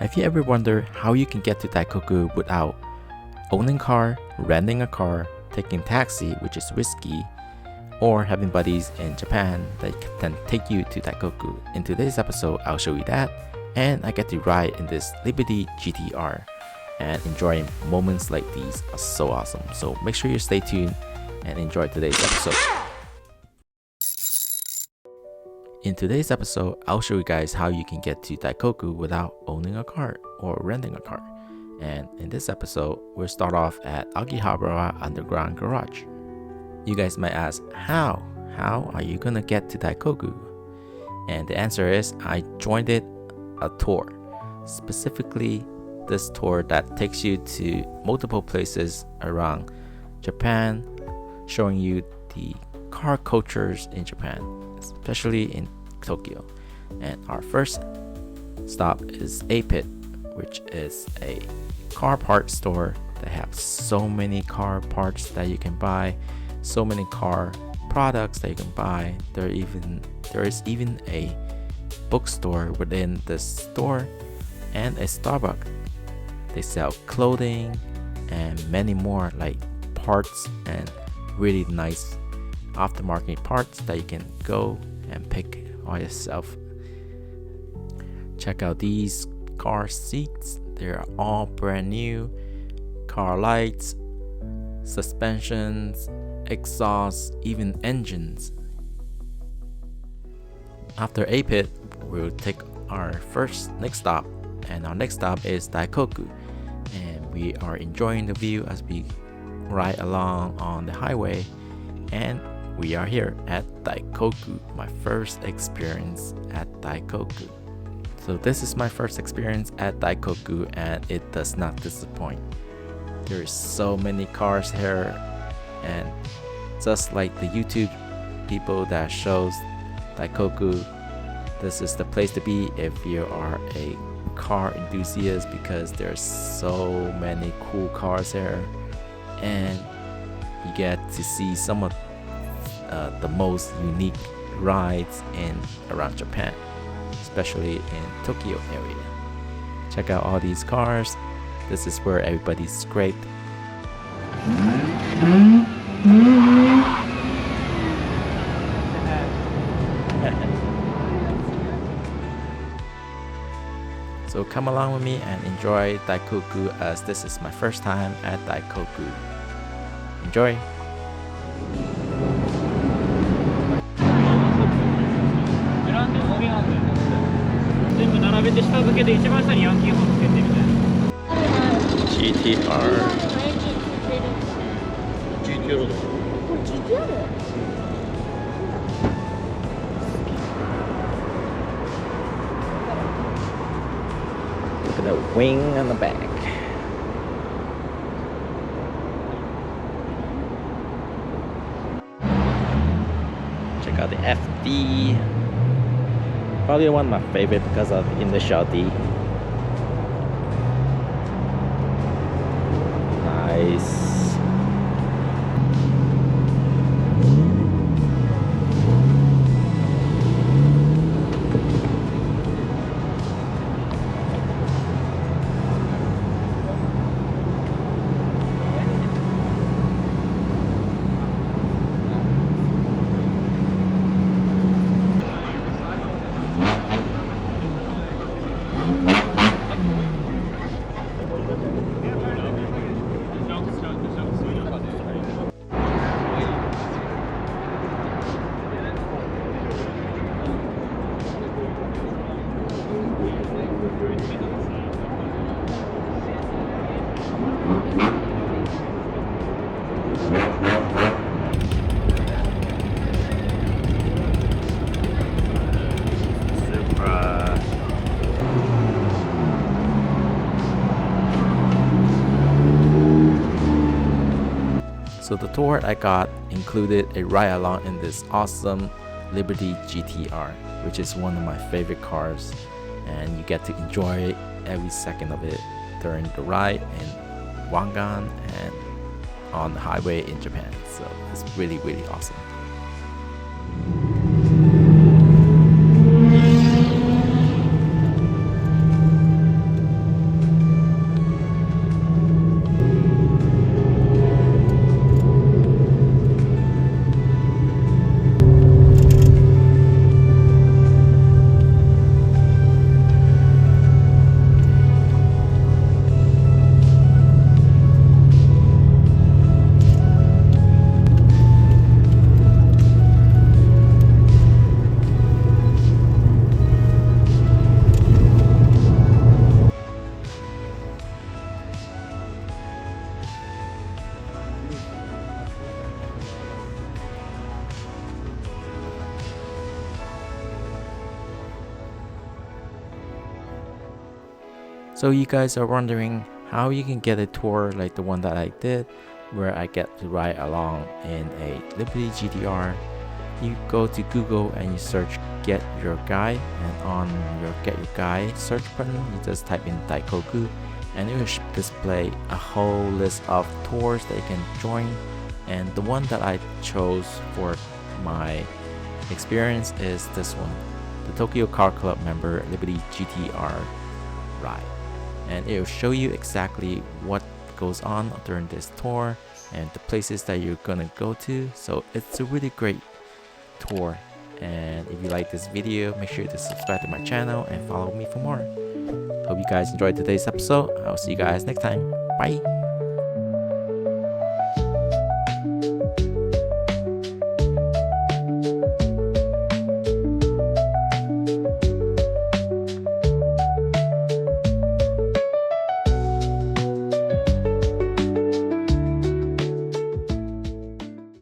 Have you ever wondered how you can get to Daikoku without owning a car, renting a car, taking taxi, which is risky, or having buddies in Japan that can take you to Daikoku? In today's episode, I'll show you that, and I get to ride in this Liberty GTR, and enjoying moments like these are so awesome. So make sure you stay tuned and enjoy today's episode. In today's episode, I'll show you guys how you can get to Daikoku without owning a car or renting a car. And in this episode, we'll start off at Akihabara Underground Garage. You guys might ask, how? How are you gonna get to Daikoku? And the answer is, I joined a tour. Specifically, this tour that takes you to multiple places around Japan, showing you the car cultures in Japan, especially in Tokyo. And our first stop is A-Pit, which is a car parts store that have so many car parts that you can buy, so many car products that you can buy. There is even a bookstore within the store and a Starbucks. They sell clothing and many more like parts and really nice aftermarket parts that you can go and pick all yourself. Check out these car seats. They're all brand new. Car lights, suspensions, exhausts, even engines. After A-Pit, we'll take our next stop, and our next stop is Daikoku, and we are enjoying the view as we ride along on the highway, and we are here at Daikoku, my first experience at Daikoku. So this is my first experience at Daikoku, and it does not disappoint. There is so many cars here, and just like the YouTube people that shows Daikoku, this is the place to be if you are a car enthusiast, because there's so many cool cars here, and you get to see some of the most unique rides in around Japan, especially in Tokyo area. Check out all these cars. This is where everybody's scraped. So come along with me and enjoy Daikoku, as this is my first time at Daikoku. Enjoy! GTR. Look at the wing on the back. Check out the FD. Probably one of my favorite because of the initial D. Nice. So the tour I got included a ride along in this awesome Liberty GTR, which is one of my favorite cars, and you get to enjoy every second of it during the ride in Wangan and on the highway in Japan. So it's really, really awesome. So you guys are wondering how you can get a tour like the one that I did, where I get to ride along in a Liberty GTR. You go to Google and you search Get Your Guide, and on your Get Your Guide search button, you just type in Daikoku, and it will display a whole list of tours that you can join. And the one that I chose for my experience is this one, the Tokyo Car Club member Liberty GTR ride. And it will show you exactly what goes on during this tour and the places that you're gonna go to. So it's a really great tour. And if you like this video, make sure to subscribe to my channel and follow me for more. Hope you guys enjoyed today's episode. I'll see you guys next time. Bye.